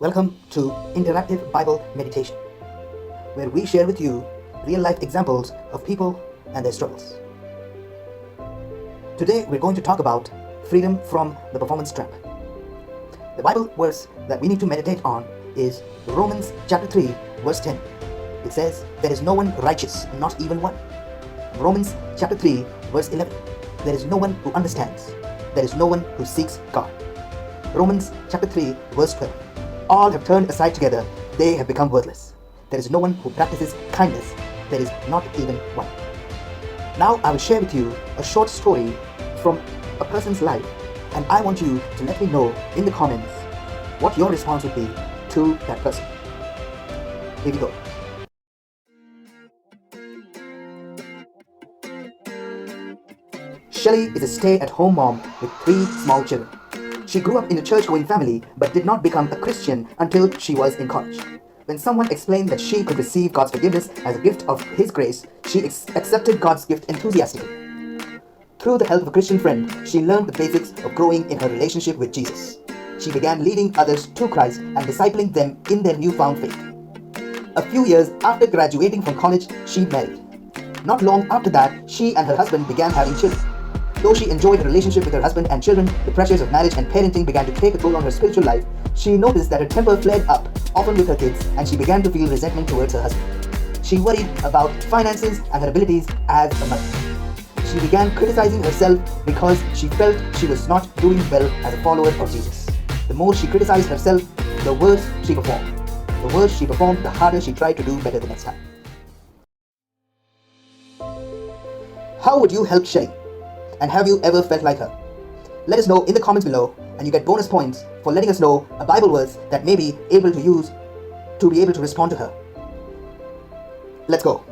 Welcome to Interactive Bible Meditation, where we share with you real-life examples of people and their struggles. Today we're going to talk about freedom from the performance trap. The Bible verse that we need to meditate on is Romans chapter 3, verse 10. It says, "There is no one righteous, not even one." Romans chapter 3, verse 11. "There is no one who understands. There is no one who seeks God." Romans chapter 3, verse 12. "All have turned aside together, they have become worthless. There is no one who practices kindness, there is not even one." Now I will share with you a short story from a person's life, and I want you to let me know in the comments what your response would be to that person. Here we go. Shelley is a stay-at-home mom with 3 small children. She grew up in a church-going family but did not become a Christian until she was in college. When someone explained that she could receive God's forgiveness as a gift of His grace, she accepted God's gift enthusiastically. Through the help of a Christian friend, she learned the basics of growing in her relationship with Jesus. She began leading others to Christ and discipling them in their newfound faith. A few years after graduating from college, she married. Not long after that, she and her husband began having children. Though she enjoyed her relationship with her husband and children, the pressures of marriage and parenting began to take a toll on her spiritual life. She noticed that her temper flared up, often with her kids, and she began to feel resentment towards her husband. She worried about finances and her abilities as a mother. She began criticizing herself because she felt she was not doing well as a follower of Jesus. The more she criticized herself, the worse she performed. The worse she performed, the harder she tried to do better the next time. How would you help Shelley? And have you ever felt like her? Let us know in the comments below, and you get bonus points for letting us know a Bible verse that may be able to use to be able to respond to her. Let's go.